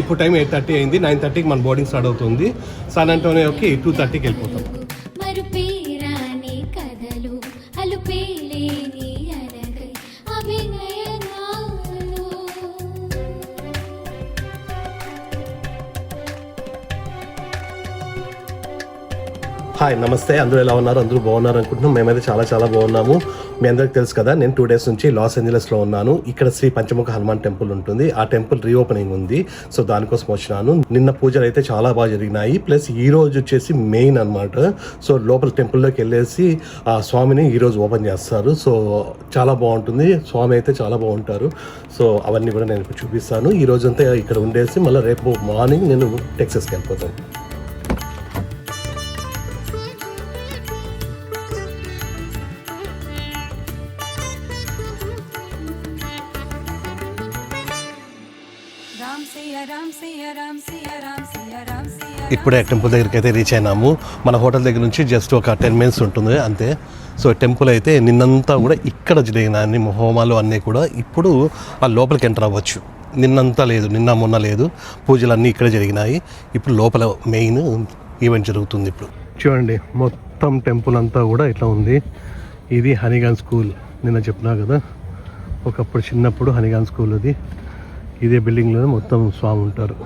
ఇప్పుడు టైం 8:30 అయింది. 9:30కి మన బోర్డింగ్ స్టార్ట్ అవుతుంది. సాన్ అంటోనియోకి 2:30కి వెళ్ళిపోతాం. హాయ్, నమస్తే. అందరూ ఎలా ఉన్నారు? అందరూ బాగున్నారు అనుకుంటున్నాం. మేమైతే చాలా బాగున్నాము. మీ అందరికి తెలుసు కదా, నేను 2 days నుంచి లాస్ ఏంజలస్లో ఉన్నాను. ఇక్కడ శ్రీ పంచముఖ హనుమాన్ టెంపుల్ ఉంటుంది. ఆ టెంపుల్ రీఓపెనింగ్ ఉంది. సో దానికోసం వచ్చినాను. నిన్న పూజలు అయితే చాలా బాగా జరిగినాయి. ప్లస్ ఈ రోజు వచ్చేసి మెయిన్ అనమాట. సో లోపల టెంపుల్లోకి వెళ్ళేసి ఆ స్వామిని ఈరోజు ఓపెన్ చేస్తారు. సో చాలా బాగుంటుంది. స్వామి అయితే చాలా బాగుంటారు. సో అవన్నీ కూడా నేను ఇప్పుడు చూపిస్తాను. ఈ రోజంతా ఇక్కడ ఉండేసి మళ్ళీ రేపు మార్నింగ్ నేను టెక్సస్కి వెళ్ళిపోతాను. ఇప్పుడే టెంపుల్ దగ్గరికి అయితే రీచ్ అయినాము. మన హోటల్ దగ్గర నుంచి జస్ట్ ఒక 10 minutes ఉంటుంది అంతే. సో టెంపుల్ అయితే నిన్నంతా కూడా ఇక్కడ జరిగిన అన్ని హోమాలు అన్నీ కూడా ఇప్పుడు ఆ లోపలికి ఎంటర్ అవ్వచ్చు. నిన్నంతా లేదు, నిన్న మొన్న లేదు, పూజలు అన్నీ ఇక్కడ జరిగినాయి. ఇప్పుడు లోపల మెయిన్ ఈవెంట్ జరుగుతుంది. ఇప్పుడు చూడండి, మొత్తం టెంపుల్ అంతా కూడా ఇట్లా ఉంది. ఇది హనీగాన్ స్కూల్. నిన్న చెప్పినా కదా, ఒకప్పుడు చిన్నప్పుడు హనీగాన్ స్కూల్ అది. ఇదే బిల్డింగ్లో మొత్తం స్వామి ఉంటారు.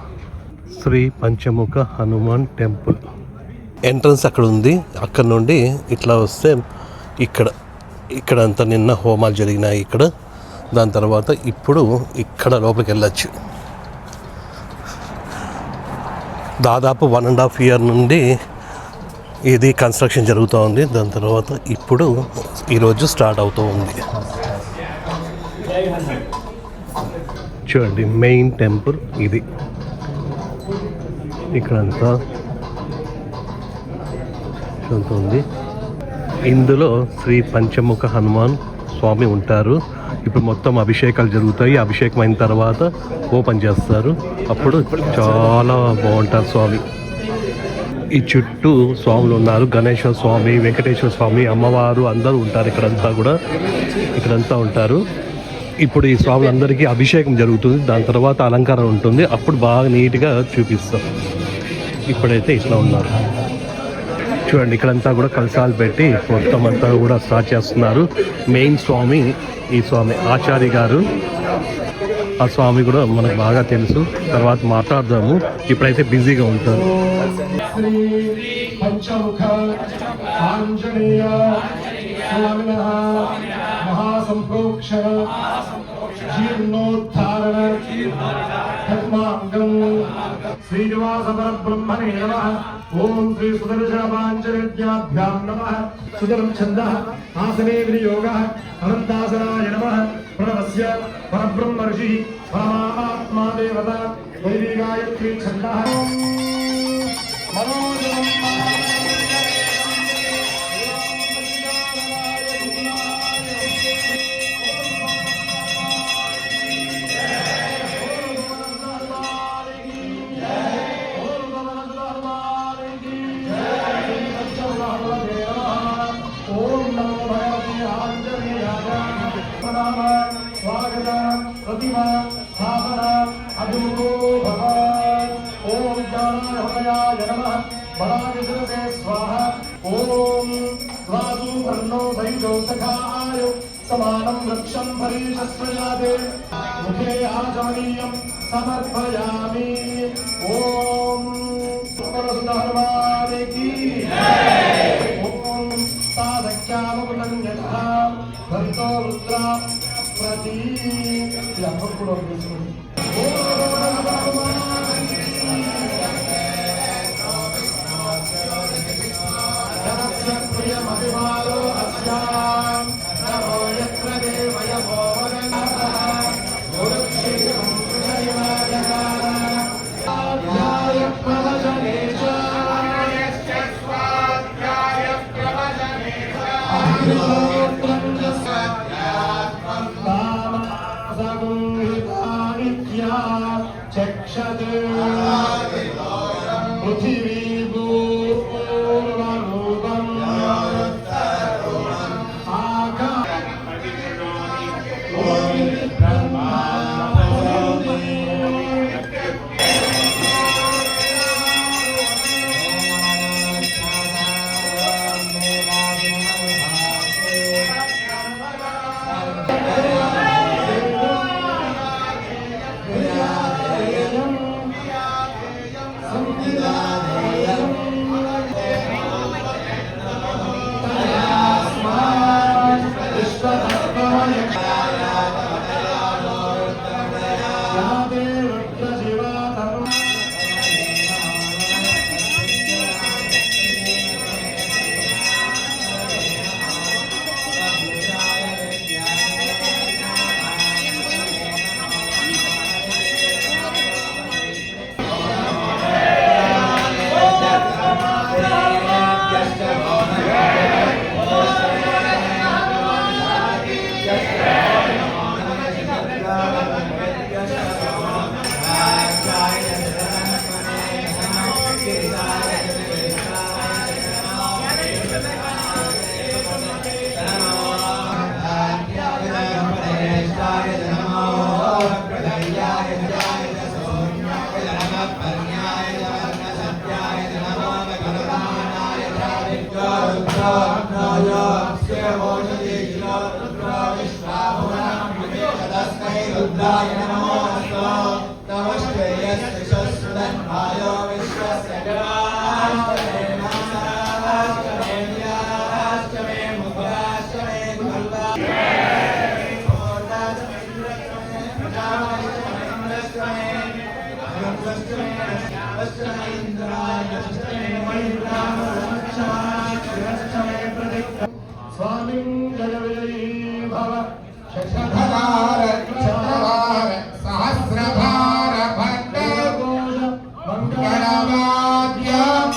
శ్రీ పంచముఖ హనుమాన్ టెంపుల్ ఎంట్రన్స్ అక్కడ ఉంది. అక్కడ నుండి ఇట్లా వస్తే ఇక్కడ అంతా నిన్న హోమాలు జరిగినాయి ఇక్కడ. దాని తర్వాత ఇప్పుడు ఇక్కడ లోపలికి వెళ్ళచ్చు. దాదాపు 1.5 year నుండి ఇది కన్స్ట్రక్షన్ జరుగుతూ ఉంది. దాని తర్వాత ఇప్పుడు ఈరోజు స్టార్ట్ అవుతూ ఉంది. చూడండి, మెయిన్ టెంపుల్ ఇది. ఇక్కడంతా ఉంది. ఇందులో శ్రీ పంచముఖ హనుమాన్ స్వామి ఉంటారు. ఇప్పుడు మొత్తం అభిషేకాలు జరుగుతాయి. అభిషేకం అయిన తర్వాత ఓపెన్ చేస్తారు. అప్పుడు చాలా బాగుంటారు స్వామి. ఈ చుట్టూ స్వాములు ఉన్నారు. గణేశ్వర స్వామి, వెంకటేశ్వర స్వామి, అమ్మవారు అందరూ ఉంటారు. ఇక్కడంతా ఉంటారు. ఇప్పుడు ఈ స్వాములందరికీ అభిషేకం జరుగుతుంది. దాని తర్వాత అలంకారం ఉంటుంది. అప్పుడు బాగా నీట్గా చూపిస్తాం. ఇప్పుడైతే ఇట్లా ఉన్నారు. చూడండి, ఇక్కడంతా కూడా కలశాలు పెట్టి మొత్తం అంతా కూడా స్టార్ట్ చేస్తున్నారు. మెయిన్ స్వామి ఈ స్వామి ఆచార్య గారు. ఆ స్వామి కూడా మనకు బాగా తెలుసు. తర్వాత మాట్లాడదాము. ఇప్పుడైతే బిజీగా ఉంటారు. శ్రీనివాస పరబ్రహ్మణే నమః. ఓం శ్రీ సుదర్శన పాంచవిద్యాభ్యాం నమః. సుదరం ఛందః ఆసనే వినియోగః అనంతాసనాయ నమః. ప్రణవస్య పరబ్రహ్మ ఋషిః పరమాత్మా దేవత వైదిక గాయత్రీ ఛందః. సమానం వృక్షం పరిశస్త్రయాదే ముఖే ఆచమనీయం సమర్పయామి. ఓం హనుమానికి ఓం సాధక్యామకులంగః భర్తో రుద్రా ప్రతి అప్పుడు ప్రియమభిమాలో అస్యాం నమో యత్ర దేవయ చక్షతే పృథివీ स्वामी जय विजयी भव शशधर चक्रवार सहस्रधार भट्ट मंगलवाद्यम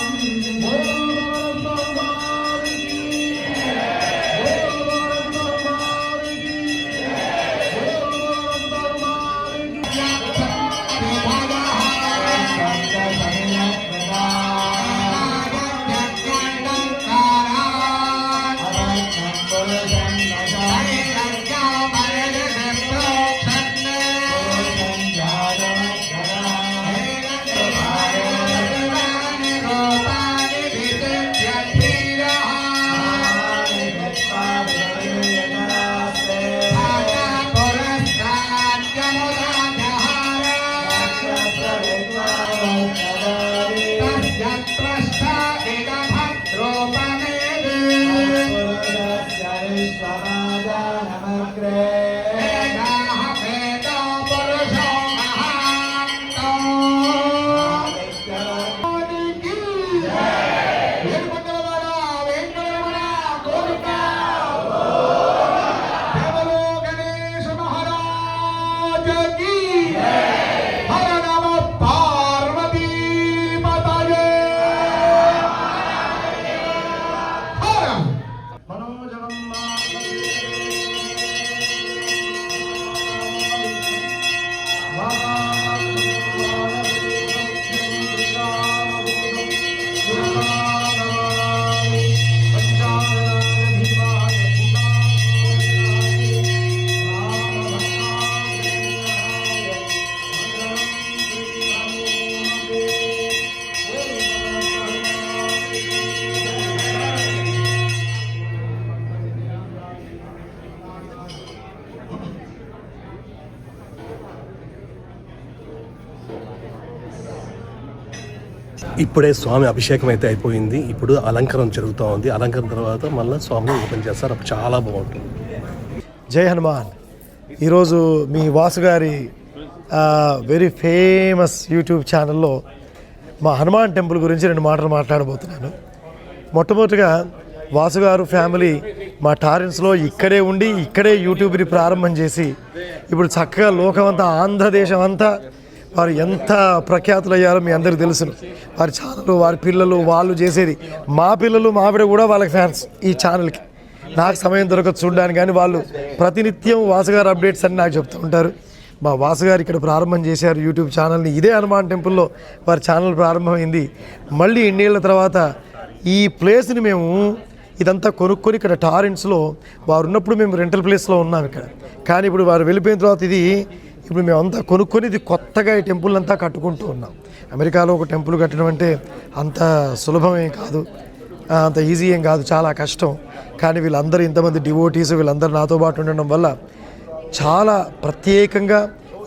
ఇప్పుడే స్వామి అభిషేకం అయితే అయిపోయింది. ఇప్పుడు అలంకరణ జరుగుతూ ఉంది. అలంకరణ తర్వాత మళ్ళీ స్వామి ఓపెన్ చేస్తారు. అప్పుడు చాలా బాగుంటుంది. జై హనుమాన్. ఈరోజు మీ వాసు గారి వెరీ ఫేమస్ యూట్యూబ్ ఛానల్లో మా హనుమాన్ టెంపుల్ గురించి 2 మాటలు మాట్లాడబోతున్నాను. మొట్టమొదటిగా వాసు గారు ఫ్యామిలీ మా టారెన్స్లో ఇక్కడే ఉండి ఇక్కడే యూట్యూబ్ని ప్రారంభం చేసి ఇప్పుడు చక్కగా లోకమంతా ఆంధ్రదేశం అంతా వారు ఎంత ప్రఖ్యాతులు అయ్యారో మీ అందరికీ తెలుసును. వారి ఛానల్, వారి పిల్లలు, వాళ్ళు చేసేది, మా పిల్లలు మా ఆవిడ కూడా వాళ్ళకి ఫ్యాన్స్ ఈ ఛానల్కి. నాకు సమయం దొరకదు చూడడానికి, కానీ వాళ్ళు ప్రతినిత్యం వాసుగారు అప్డేట్స్ అని నాకు చెప్తూ ఉంటారు. మా వాసుగారు ఇక్కడ ప్రారంభం చేశారు యూట్యూబ్ ఛానల్ని. ఇదే హనుమాన్ టెంపుల్లో వారి ఛానల్ ప్రారంభమైంది. మళ్ళీ ఎన్నేళ్ల తర్వాత ఈ ప్లేస్ని మేము ఇదంతా కొనుక్కొని ఇక్కడ టారెంట్స్లో వారు ఉన్నప్పుడు మేము రెంటల్ ప్లేస్లో ఉన్నాం ఇక్కడ. కానీ ఇప్పుడు వారు వెళ్ళిపోయిన తర్వాత ఇప్పుడు మేమంతా కొనుక్కొని ఇది కొత్తగా ఈ టెంపుల్ అంతా కట్టుకుంటూ ఉన్నాం. అమెరికాలో ఒక టెంపుల్ కట్టడం అంటే అంత సులభమేం కాదు, అంత ఈజీ ఏం కాదు, చాలా కష్టం. కానీ వీళ్ళందరూ ఇంతమంది డివోటీస్ వీళ్ళందరూ నాతో పాటు ఉండడం వల్ల చాలా ప్రత్యేకంగా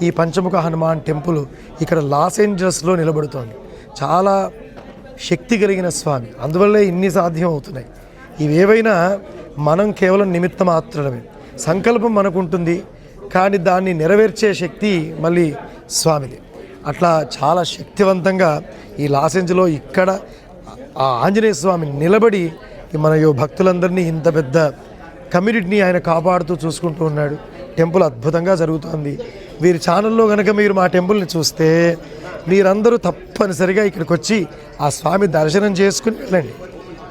ఈ పంచముఖ హనుమాన్ టెంపుల్ ఇక్కడ లాస్ ఏంజలస్లో నిలబడుతోంది. చాలా శక్తి కలిగిన స్వామి, అందువల్లే ఇన్ని సాధ్యం అవుతున్నాయి. ఇవేవైనా మనం కేవలం నిమిత్త మాత్రమే. సంకల్పం మనకుంటుంది, కానీ దాన్ని నెరవేర్చే శక్తి మళ్ళీ స్వామిది. అట్లా చాలా శక్తివంతంగా ఈ లాస్ ఏంజలో ఇక్కడ ఆ ఆంజనేయ స్వామి నిలబడి మన భక్తులందరినీ ఇంత పెద్ద కమ్యూనిటీని ఆయన కాపాడుతూ చూసుకుంటూ ఉన్నాడు. టెంపుల్ అద్భుతంగా జరుగుతుంది. వీరి ఛానల్లో కనుక మీరు మా టెంపుల్ని చూస్తే మీరందరూ తప్పనిసరిగా ఇక్కడికి వచ్చి ఆ స్వామి దర్శనం చేసుకుని వెళ్ళండి.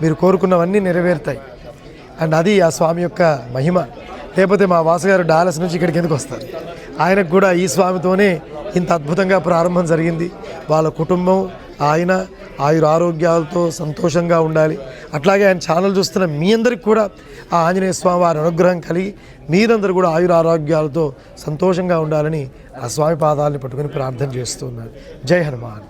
మీరు కోరుకున్నవన్నీ నెరవేరుతాయి. అండ్ అది ఆ స్వామి యొక్క మహిమ. లేకపోతే మా వాసుగారు డాలస్ నుంచి ఇక్కడికి ఎందుకు వస్తారు? ఆయనకు కూడా ఈ స్వామితోనే ఇంత అద్భుతంగా ప్రారంభం జరిగింది. వాళ్ళ కుటుంబం, ఆయన ఆయురారోగ్యాలతో సంతోషంగా ఉండాలి. అట్లాగే ఆయన ఛానల్ చూస్తున్న మీ అందరికి కూడా ఆ ఆంజనేయ స్వామి వారి అనుగ్రహం కలిగి మీరందరూ కూడా ఆయురారోగ్యాలతో సంతోషంగా ఉండాలని ఆ స్వామి పాదాలని పట్టుకుని ప్రార్థన చేస్తూ ఉన్నారు. జై హనుమాన్.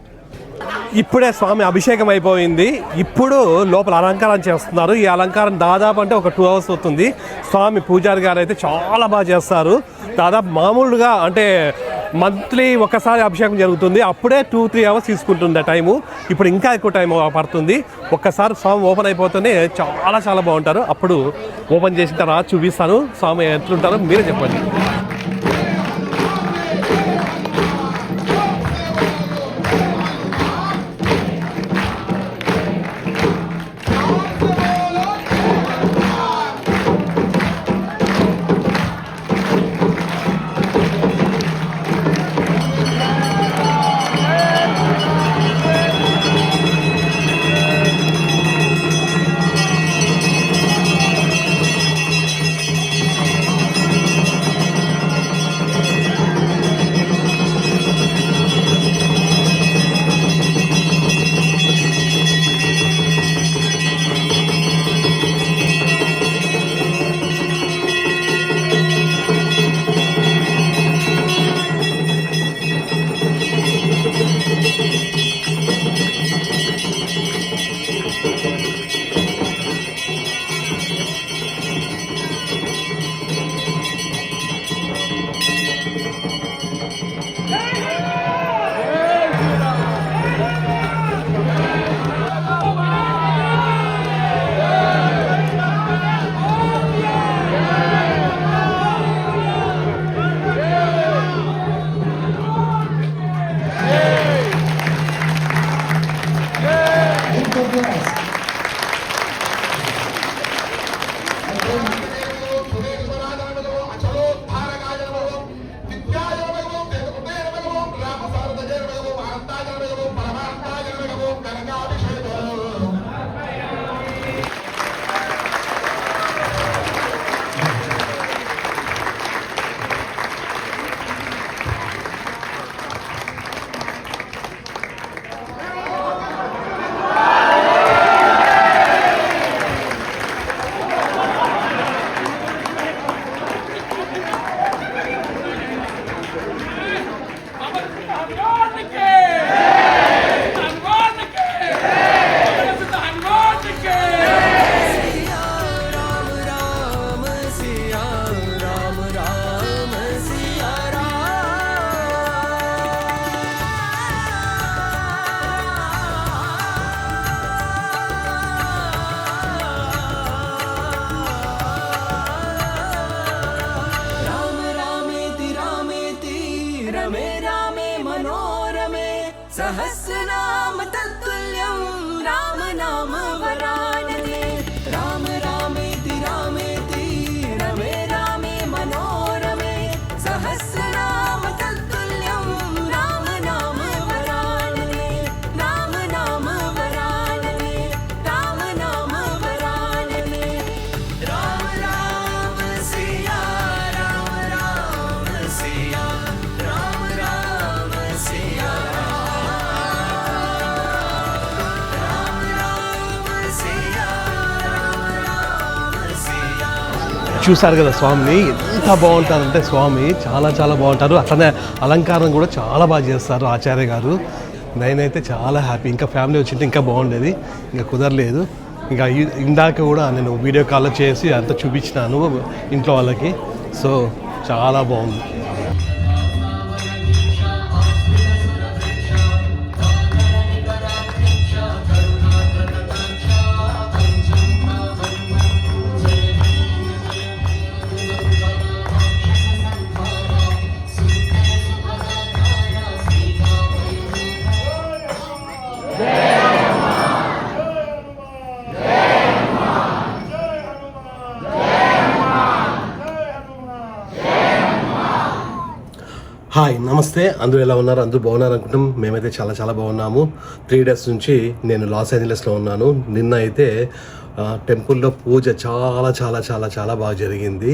ఇప్పుడే స్వామి అభిషేకం అయిపోయింది. ఇప్పుడు లోపల అలంకారం చేస్తున్నారు. ఈ అలంకారం దాదాపు అంటే ఒక 2 hours అవుతుంది. స్వామి పూజారి గారు అయితే చాలా బాగా చేస్తారు. దాదాపు మామూలుగా అంటే మంత్లీ ఒకసారి అభిషేకం జరుగుతుంది, అప్పుడే 2-3 hours తీసుకుంటుంది ఆ టైము. ఇప్పుడు ఇంకా ఎక్కువ టైం పడుతుంది. ఒక్కసారి స్వామి ఓపెన్ అయిపోతేనే చాలా చాలా బాగుంటారు. అప్పుడు ఓపెన్ చేసిన తర్వాత చూపిస్తాను స్వామి ఎట్లుంటారో మీరే చెప్పండి. सहस्रनाम तत्तुल्यं राम नाम वरानने राम रामेति रामेति रमे रामे मनोरमे सहस्रनाम तत्तुल्यं राम नाम वरानने राम नाम वरानने राम नाम वरानने राम राम सिया राम राम सिया राम राम सिया చూసారు కదా స్వామిని, ఎంత బాగుంటారంటే స్వామి చాలా చాలా బాగుంటారు. అట్లనే అలంకారం కూడా చాలా బాగా చేస్తారు ఆచార్య గారు. నేనైతే చాలా హ్యాపీ. ఇంకా ఫ్యామిలీ వచ్చింటే ఇంకా బాగుండేది, ఇంకా కుదరలేదు. ఇంకా ఇందాక కూడా నేను వీడియో కాల్ చేసి అంతా చూపించినాను ఇంట్లో వాళ్ళకి. సో చాలా బాగుంది. హాయ్, నమస్తే. అందరూ ఎలా ఉన్నారు? అందరూ బాగున్నారు అనుకుంటాం. మేమైతే చాలా చాలా బాగున్నాము. 3 days నుంచి నేను లాస్ ఏంజలస్లో ఉన్నాను. నిన్న అయితే టెంపుల్లో పూజ చాలా చాలా చాలా చాలా బాగా జరిగింది.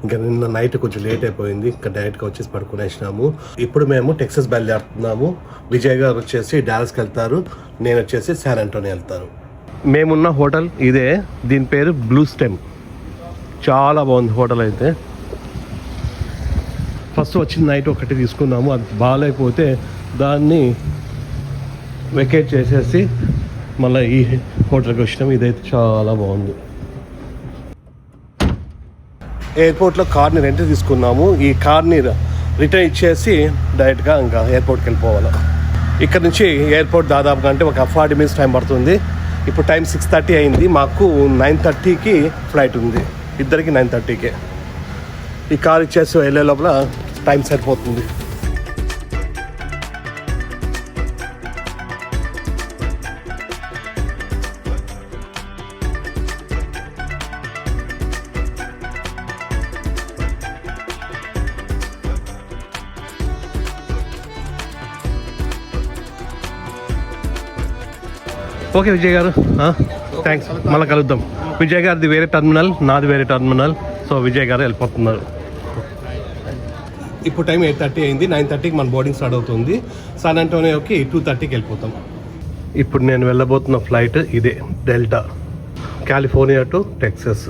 ఇంకా నిన్న నైట్ కొంచెం లేట్ అయిపోయింది. ఇంకా డైరెక్ట్గా వచ్చేసి పడుకునేసినాము. ఇప్పుడు మేము టెక్సస్ బయలుదేరుతున్నాము. విజయ్ గారు వచ్చేసి డాలస్కి వెళ్తారు, నేను వచ్చేసి శాన్ ఆంటోనియో వెళ్తాను. మేమున్న హోటల్ ఇదే, దీని పేరు బ్లూ స్టెమ్. చాలా బాగుంది హోటల్ అయితే. ఫస్ట్ వచ్చిన నైట్ ఒకటి తీసుకున్నాము, అది బాగాలేకపోతే దాన్ని వెకేట్ చేసేసి మళ్ళీ ఈ హోటల్కి వచ్చినాం. ఇదైతే చాలా బాగుంది. ఎయిర్పోర్ట్లో కార్ని రెంట్ తీసుకున్నాము. ఈ కార్ని రిటర్న్ ఇచ్చేసి డైరెక్ట్గా ఇంకా ఎయిర్పోర్ట్కి వెళ్ళిపోవాలి. ఇక్కడ నుంచి ఎయిర్పోర్ట్ దాదాపుగా అంటే ఒక 40 minutes టైం పడుతుంది. ఇప్పుడు టైం 6:30 అయింది. మాకు 9:30కి ఫ్లైట్ ఉంది. ఇద్దరికి 9:30కే. ఈ కార్ ఇచ్చేసి వెళ్ళే లోపల టైం సరిపోతుంది. ఓకే విజయ్ గారు, థ్యాంక్స్. మళ్ళీ కలుద్దాం. విజయ్ గారిది వేరే టర్మినల్, నాది వేరే టర్మినల్. సో విజయ్ గారు వెళ్ళిపోతున్నారు. ఇప్పుడు టైం 8:30 అయింది. 9:30కి మన బోర్డింగ్ స్టార్ట్ అవుతుంది. శాన్ ఆంటోనియోకి 2:30కి వెళ్ళిపోతాం. ఇప్పుడు నేను వెళ్ళబోతున్న ఫ్లైట్ ఇదే, delta, California to Texas,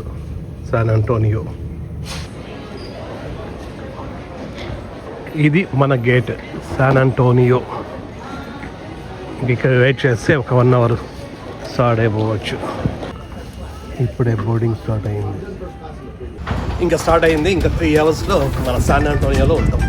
San Antonio. ఇది మన గేట్, శాన్ ఆంటోనియో. ఇక్కడ వెయిట్ చేస్తే ఒక 1 hour స్టార్ట్ అయిపోవచ్చు. ఇప్పుడే బోర్డింగ్ స్టార్ట్ అయింది. ఇంకా స్టార్ట్ అయింది. ఇంకా 3 hours మన శాన్ ఆంటోనియోలో ఉంటాం.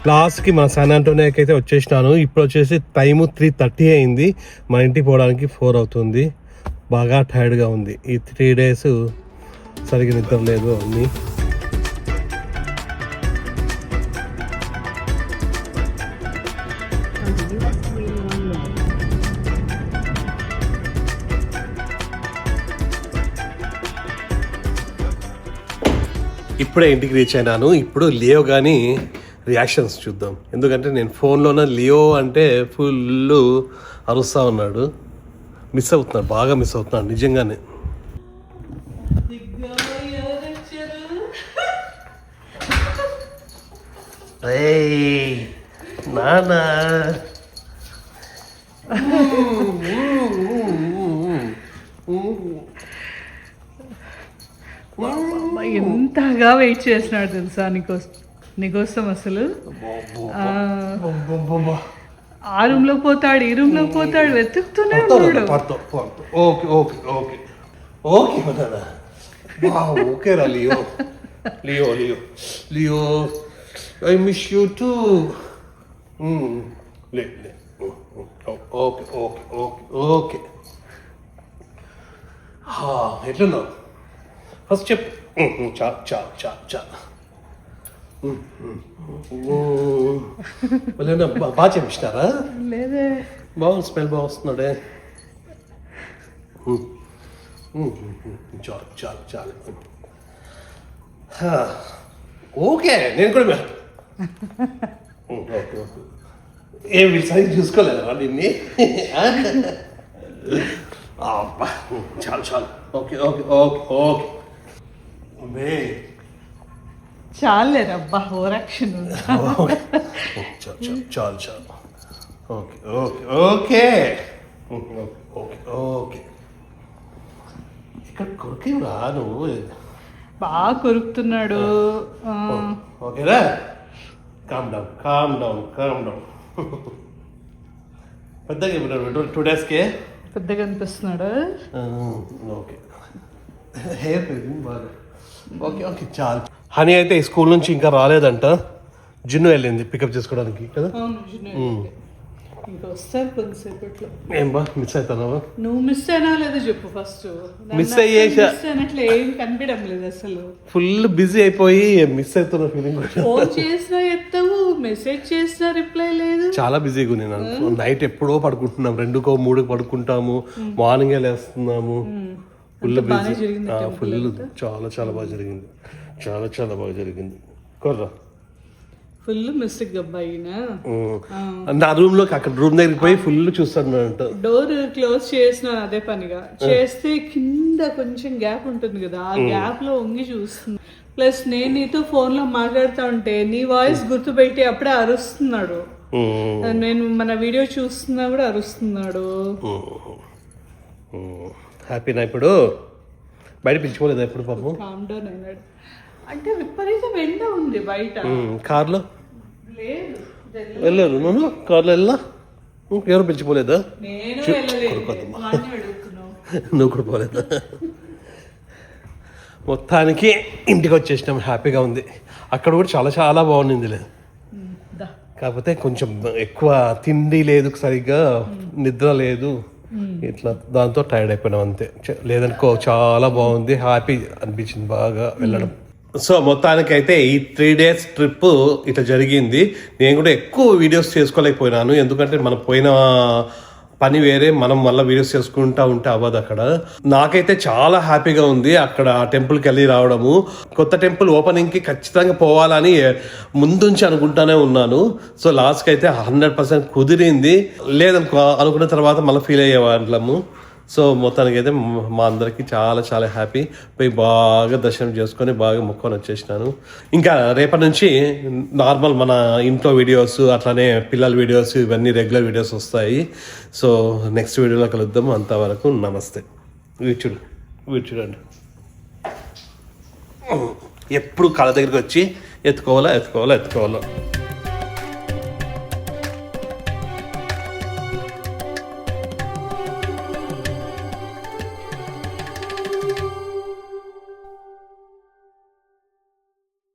లాస్ట్కి మన శాన్ ఆంటోనియోకి అయితే వచ్చేసినాను. ఇప్పుడు వచ్చేసి టైము 3:30 అయింది. మన ఇంటికి పోవడానికి 4 అవుతుంది. బాగా టైర్డ్గా ఉంది. ఈ 3 days సరిగ్గా నిద్ర లేదు అన్నీ. ఇప్పుడే ఇంటికి రీచ్ అయినాను. ఇప్పుడు లియో కానీ రియాక్షన్స్ చూద్దాం. ఎందుకంటే నేను ఫోన్లోనే లియో అంటే ఫుల్ అరుస్తూ ఉన్నాడు. మిస్ అవుతున్నాడు, బాగా మిస్ అవుతున్నాడు నిజంగానే. నానా ఎంతగా వెయిట్ చేసినాడు తెలుసా నీకోసం అసలు. ఆ రూమ్ లో పోతాడు, ఈ రూమ్ లో పోతాడు, వెతుకుతూనే ఉన్నాడు. Okay okay okay okay okay రా Leo, Leo Leo Leo, I miss you too. Okay okay okay okay. ఎట్లున్నావు ఫస్ట్ చెప్పు. చా చా చా చా. బాగా చేపిస్తారా? లేదే, బాగుంది, స్మెల్ బాగా వస్తున్నాడే. చాలు చాలు చాలు. ఓకే, నేను కూడా ఓకే ఓకే. ఏం వీళ్ళు సరిగ్గా చూసుకోలేదా నిన్ని? చాలు చాలు. Okay okay okay okay. చాలేరబ్బా, ఓవరాక్షన్. చాలు చాలు. Okay okay okay okay okay okay. ఇక్కడ కొరికేవరా నువ్వు? బాగా కొరుకుతున్నాడు. ఓకేరా, calm down calm down calm down. పెద్దగా 2 daysకే పెద్దగా అనిపిస్తున్నాడు. ఓకే, హెయిర్ పెరిగింది బాగా. ఓకే ఓకే చాలు. హనీ అయితే ఈ స్కూల్ నుంచి ఇంకా రాలేదంట. జిన్ను వెళ్ళింది పికప్ చేసుకోవడానికి కదా. ఇంకా వస్తారు కొద్దిసేపట్లో. ఏం బా మిస్ అవుతున్నావా? నువ్వు మిస్ అయినా లేదా చెప్పు ఫస్ట్. మిస్ అయ్యేసా అయినట్లు ఏం కనిపించడం లేదు అసలు. ఫుల్ బిజీ అయిపోయి మిస్ అవుతున్న ఫీలింగ్. ఫోన్ చేసినా ఎత్తవు, మెసేజ్ చేసినా రిప్లై లేదు. చాలా బిజీగా ఉన్నాను. నైట్ ఎప్పుడో పడుకుంటున్నాం, 2కో 3కో పడుకుంటాము, మార్నింగే లేస్తున్నాము. Full busy, full. చాలా చాలా బాగా జరిగింది, చాలా చాలా బాగా జరిగింది. కొర్రా ఫుల్ మిస్టేక్ అబ్బాయినా నా రూమ్ లోకి అక్కడ రూమ్ దగ్గరికి పోయి ఫుల్ చూస్తాను. డోర్ క్లోజ్ చేసిన అదే పనిగా చేస్తే కింద కొంచెం గ్యాప్ ఉంటుంది కదా, ఆ గ్యాప్ లో వంగి చూస్తుంది. ప్లస్ నేను నీతో ఫోన్ లో మాట్లాడుతూ ఉంటే నీ వాయిస్ గుర్తుపెట్టి అప్పుడే అరుస్తున్నాడు. నేను మన వీడియో చూస్తున్నా కూడా అరుస్తున్నాడు. హ్యాపీనా ఇప్పుడు? బయట పిలిచిపోలేదా ఎప్పుడు పాపం? కామ్ డౌన్ అయినాడు. అంటే విపరీతం ఎండ ఉంది బయట. కార్లో లేదు వెళ్ళారు నువ్వు? కార్లో వెళ్ళా? ఎవరు పిలిచిపోలేదా? నేను వెళ్ళలేదు, వాడిని అడుగుతున్నావు. నువ్వు కూడా పోలేదా? మొత్తానికి ఇంటికి వచ్చేసినాం, హ్యాపీగా ఉంది. అక్కడ కూడా చాలా చాలా బాగుంది లేదు, కాకపోతే కొంచెం ఎక్కువ తిండి లేదు, సరిగ్గా నిద్ర లేదు, ఇట్లా దాంతో టైర్డ్ అయిపోయినాం అంతే. లేదనుకో చాలా బాగుంది, హ్యాపీ అనిపించింది బాగా వెళ్ళడం. సో మొత్తానికి అయితే ఈ 3 days ట్రిప్ ఇట్లా జరిగింది. నేను కూడా ఎక్కువ వీడియోస్ చేసుకోలేకపోయినాను, ఎందుకంటే మనం పోయిన పని వేరే, మనం మళ్ళీ వీడియోస్ చేసుకుంటా ఉంటే అవ్వదు. అక్కడ నాకైతే చాలా హ్యాపీగా ఉంది అక్కడ టెంపుల్కి వెళ్ళి రావడము. కొత్త టెంపుల్ ఓపెనింగ్కి ఖచ్చితంగా పోవాలని ముందుంచి అనుకుంటానే ఉన్నాను. సో లాస్ట్కి అయితే 100% కుదిరింది. లేదనుకో అనుకున్న తర్వాత మళ్ళీ ఫీల్ అయ్యేవాళ్ళము. సో మొత్తానికి అయితే మా అందరికీ చాలా చాలా హ్యాపీ. పోయి బాగా దర్శనం చేసుకొని బాగా మొక్కుకొని వచ్చేసినాను. ఇంకా రేపటి నుంచి నార్మల్ మన ఇంట్లో వీడియోస్, అట్లానే పిల్లల వీడియోస్, ఇవన్నీ రెగ్యులర్ వీడియోస్ వస్తాయి. సో నెక్స్ట్ వీడియోలో కలుద్దాము. అంతవరకు నమస్తే. చూడండి ఎప్పుడు కళ్ళ దగ్గరికి వచ్చి ఎత్తుకోవాలా.